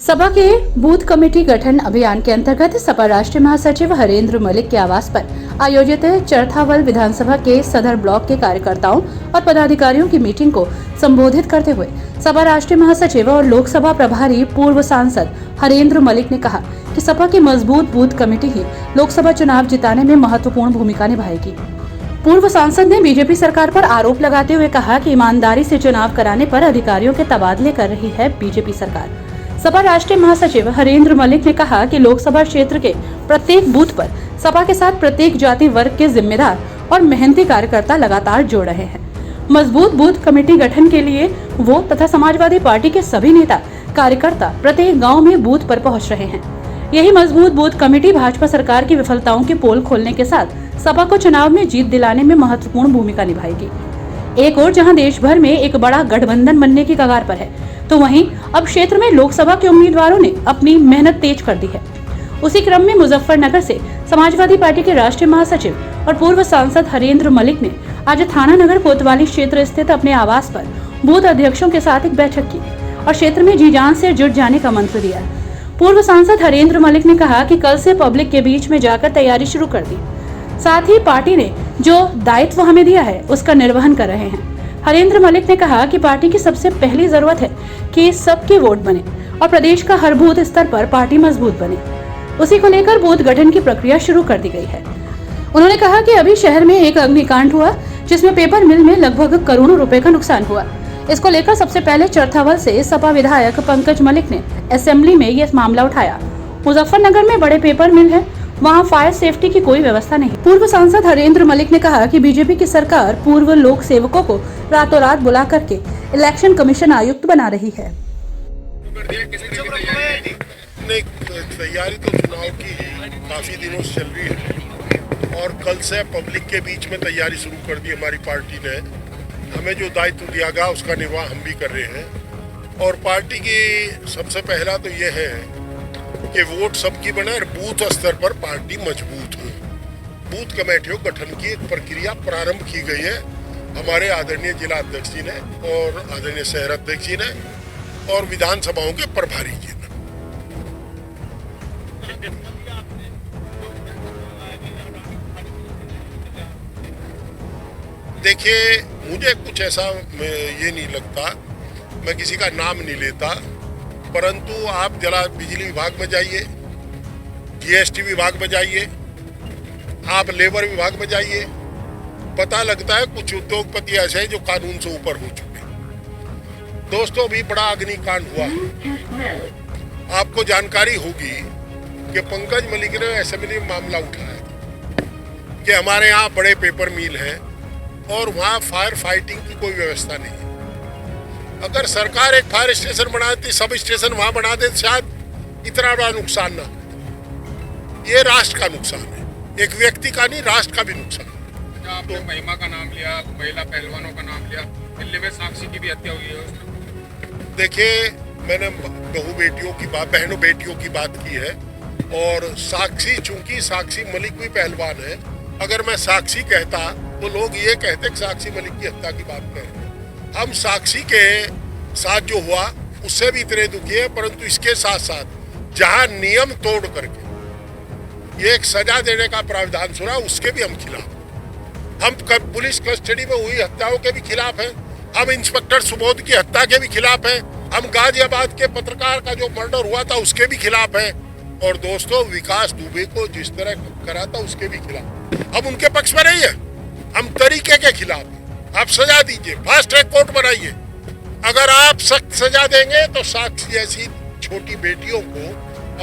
सपा के booth committee गठन अभियान के अंतर्गत सपा राष्ट्रीय महासचिव हरेंद्र मलिक के आवास पर आयोजित चरथावल विधानसभा के सदर ब्लॉक के कार्यकर्ताओं और पदाधिकारियों की मीटिंग को संबोधित करते हुए सपा राष्ट्रीय महासचिव और लोकसभा प्रभारी पूर्व सांसद हरेंद्र मलिक ने कहा कि सपा की मजबूत बूथ कमेटी ही लोकसभा चुनाव जिताने में महत्वपूर्ण भूमिका निभाएगी। पूर्व सांसद ने बीजेपी सरकार पर आरोप लगाते हुए कहा कि ईमानदारी से चुनाव कराने पर अधिकारियों के तबादले कर रही है बीजेपी सरकार। सपा राष्ट्रीय महासचिव हरेंद्र मलिक ने कहा कि लोकसभा क्षेत्र के प्रत्येक बूथ पर सपा के साथ प्रत्येक जाति वर्ग के जिम्मेदार और मेहनती कार्यकर्ता लगातार जुड़ रहे हैं। मजबूत बूथ कमेटी गठन के लिए वो तथा समाजवादी पार्टी के सभी नेता कार्यकर्ता प्रत्येक गांव में बूथ पर पहुंच रहे हैं। यही मजबूत बूथ कमेटी भाजपा सरकार की विफलताओं की पोल खोलने के साथ सपा को चुनाव में जीत दिलाने में महत्वपूर्ण भूमिका निभाएगी। एक और जहां देश भर में एक बड़ा गठबंधन बनने की कगार पर है, तो वहीं अब क्षेत्र में लोकसभा के उम्मीदवारों ने अपनी मेहनत तेज कर दी है। उसी क्रम में मुजफ्फरनगर से समाजवादी पार्टी के राष्ट्रीय महासचिव और पूर्व सांसद हरेंद्र मलिक ने आज थाना नगर कोतवाली क्षेत्र स्थित अपने आवास पर बूथ अध्यक्षों के साथ एक बैठक की और क्षेत्र में जी जान से जुट जाने का मंत्र दिया। पूर्व सांसद हरेंद्र मलिक ने कहा कि कल से पब्लिक के बीच में जाकर तैयारी शुरू कर दी। साथ ही पार्टी ने जो दायित्व हमें दिया है उसका निर्वहन कर रहे हैं। हरेंद्र मलिक ने कहा कि पार्टी की सबसे पहली जरूरत है कि सबके वोट बने और प्रदेश का हर बूथ स्तर पर पार्टी मजबूत बने। उसी को लेकर बूथ गठन की प्रक्रिया शुरू कर दी गई है। उन्होंने कहा कि अभी शहर में एक अग्निकांड हुआ जिसमें पेपर मिल में लगभग करोड़ों रुपए का नुकसान हुआ। इसको लेकर सबसे पहले चरथावल से सपा विधायक पंकज मलिक ने असेंबली में यह मामला उठाया। मुजफ्फरनगर में बड़े पेपर मिल है, वहाँ फायर सेफ्टी की कोई व्यवस्था नहीं। पूर्व सांसद हरेंद्र मलिक ने कहा कि बीजेपी की सरकार पूर्व लोक सेवकों को रातों रात बुला करके इलेक्शन कमीशन आयुक्त बना रही है। तैयारी तो चुनाव की काफी दिनों से चल रही है और कल से पब्लिक के बीच में तैयारी शुरू कर दी हमारी पार्टी ने। हमें जो दायित्व दिया गया उसका निर्वाह हम भी कर रहे हैं और पार्टी की सबसे पहला तो ये है कि वोट सबकी बने और बूथ स्तर पर पार्टी मजबूत हो। बूथ कमेटियों गठन की एक प्रक्रिया प्रारंभ की गई है हमारे आदरणीय जिला अध्यक्ष जी ने और आदरणीय शहर अध्यक्ष जी ने और विधानसभाओं के प्रभारी जी ने। देखिए, मुझे कुछ ऐसा ये नहीं लगता, मैं किसी का नाम नहीं लेता, परंतु आप जरा बिजली विभाग में जाइए, जीएसटी विभाग में जाइए, आप लेबर विभाग में जाइए, पता लगता है कुछ उद्योगपति ऐसे हैं जो कानून से ऊपर हो चुके हैं। दोस्तों, अभी बड़ा अग्निकांड हुआ है, आपको जानकारी होगी कि पंकज मलिक ने असेंबली में मामला उठाया कि हमारे यहाँ बड़े पेपर मिल है और वहाँ फायर फाइटिंग की कोई व्यवस्था नहीं है। अगर सरकार एक फायर स्टेशन बना देती, सब स्टेशन वहां बना देती, शायद इतना बड़ा नुकसान ना हो। ये राष्ट्र का नुकसान है, एक व्यक्ति का नहीं, राष्ट्र का भी नुकसान है। आपने महिमा का नाम लिया, महिला पहलवानों का नाम लिया, दिल्ली में साक्षी की भी हत्या हुई है। देखिए, मैंने बहनों बेटियों की बात की है और साक्षी, चूंकि साक्षी मलिक भी पहलवान है, अगर मैं साक्षी कहता तो लोग ये कहते कि साक्षी मलिक की हत्या की बात कर रहे हैं। हम साक्षी के साथ जो हुआ उससे भी इतने दुखी है, परंतु इसके साथ साथ जहां नियम तोड़ करके ये एक सजा देने का प्रावधान सुना, उसके भी हम खिलाफ। हम पुलिस कस्टडी में हुई हत्याओं के भी खिलाफ हैं, हम इंस्पेक्टर सुबोध की हत्या के भी खिलाफ हैं, हम गाजियाबाद के पत्रकार का जो मर्डर हुआ था उसके भी खिलाफ हैं और दोस्तों, विकास दुबे को जिस तरह करा था उसके भी खिलाफ। हम उनके पक्ष में नहीं है, हम तरीके के खिलाफ हैं। आप सजा दीजिए, फास्ट ट्रैक कोर्ट बनाइए। अगर आप सख्त सजा देंगे तो साक्षी ऐसी छोटी बेटियों को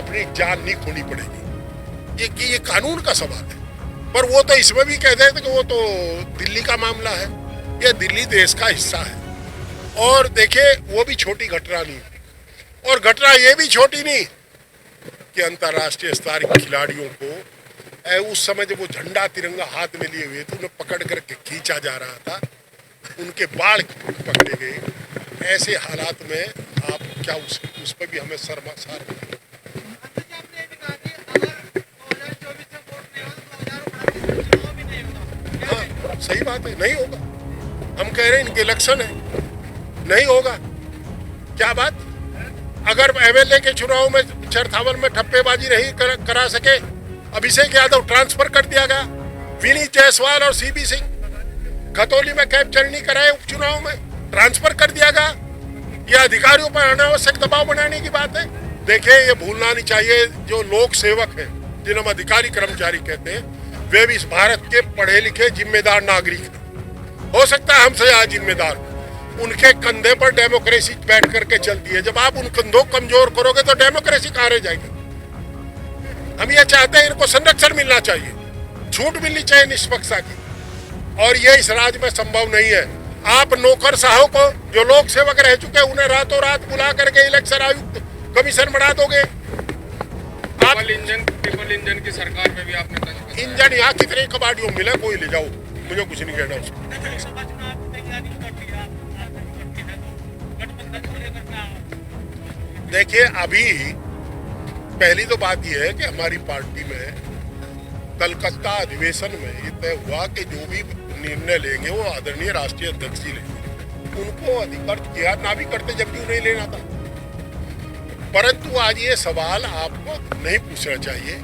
अपनी जान नहीं खोनी पड़ेगी। ये कानून का सवाल है। पर वो तो इसमें भी कह देते कि वो तो दिल्ली का मामला है, ये दिल्ली देश का हिस्सा है। और देखिए, वो भी छोटी घटना नहीं, और घटना ये भी छोटी नहीं कि अंतर्राष्ट्रीय स्तर के खिलाड़ियों को उस समय जब वो झंडा तिरंगा हाथ में लिए हुए थे, उन्हें पकड़ करके खींचा जा रहा था, उनके बाल पकड़े गए। ऐसे हालात में आप क्या उस पर भी हमें शर्मासार होना। हाँ, सही बात है, नहीं होगा। हम कह रहे हैं इनके इलेक्शन है, नहीं होगा। क्या बात? अगर एमएलए के चुनाव में चरथावल में ठप्पेबाजी नहीं करा सके, अभिषेक यादव ट्रांसफर कर दिया गया। विनीत जायसवाल और सीबी सिंह खतौली में कैप्चर नहीं कराए, उपचुनाव में ट्रांसफर कर दिया गया। यह अधिकारियों पर अनावश्यक दबाव बनाने की बात है। देखिए, ये भूलना नहीं चाहिए, जो लोक सेवक है, जिन्हें हम अधिकारी कर्मचारी कहते हैं, वे भी इस भारत के पढ़े लिखे जिम्मेदार नागरिक हैं। हो सकता है हमसे आज जिम्मेदार, उनके कंधे पर डेमोक्रेसी बैठ करके चलती है। जब आप उन कंधों को कमजोर करोगे तो डेमोक्रेसी कहाँ रह जाएगी। हम ये चाहते हैं, इनको संरक्षण मिलना चाहिए, छूट मिलनी चाहिए निष्पक्षता की, और ये इस राज्य में संभव नहीं है। आप नौकरशाहों को, जो लोक सेवक रह चुके हैं, उन्हें रातों रात बुला करके इलेक्शन आयुक्त कमीशन बढ़ा दोगे। ट्रिपल इंजन की सरकार में भी आपने तंज इंजन यहाँ कितने कबाड़ियों मिले, कोई ले जाओ, मुझे कुछ नहीं कहना उसको। देखिए, अभी पहली तो बात यह है कि हमारी पार्टी में कलकत्ता अधिवेशन में ये तय हुआ कि जो भी निर्णय लेंगे वो आदरणीय राष्ट्रीय अध्यक्ष जी लेंगे। उनको अधिकृत किया, ना भी करते जबकि उन्हें लेना था। परंतु आज ये सवाल आपको नहीं पूछना चाहिए।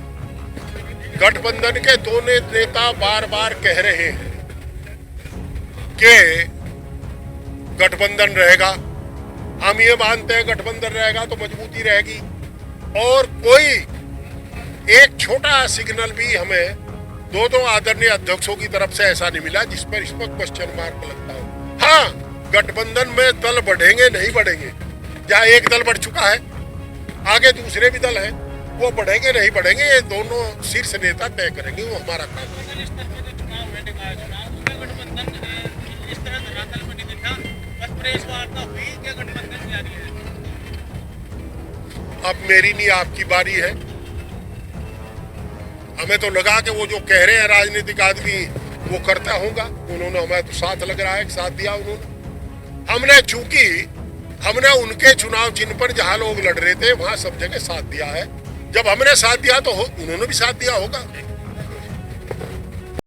गठबंधन के दो नेता बार बार कह रहे हैं कि गठबंधन रहेगा, हम ये मानते हैं गठबंधन रहेगा तो मजबूती रहेगी, और कोई एक छोटा सिग्नल भी हमें दो आदरणीय अध्यक्षों की तरफ से ऐसा नहीं मिला जिस पर इस पर क्वेश्चन मार्क लगता हो। हाँ, गठबंधन में दल बढ़ेंगे नहीं बढ़ेंगे, जहाँ एक दल बढ़ चुका है, आगे दूसरे भी दल हैं, वो बढ़ेंगे नहीं बढ़ेंगे, ये दोनों शीर्ष नेता तय करेंगे, वो हमारा काम है। अब मेरी नहीं आपकी बारी है। हमें तो लगा कि वो जो कह रहे हैं राजनीतिक आदमी वो करता होगा, उन्होंने हमें तो साथ लग रहा है, साथ दिया उन्होंने। हमने उनके चुनाव चिन्ह पर जहां लोग लड़ रहे थे वहां सब जगह साथ दिया है। जब हमने साथ दिया तो उन्होंने भी साथ दिया होगा।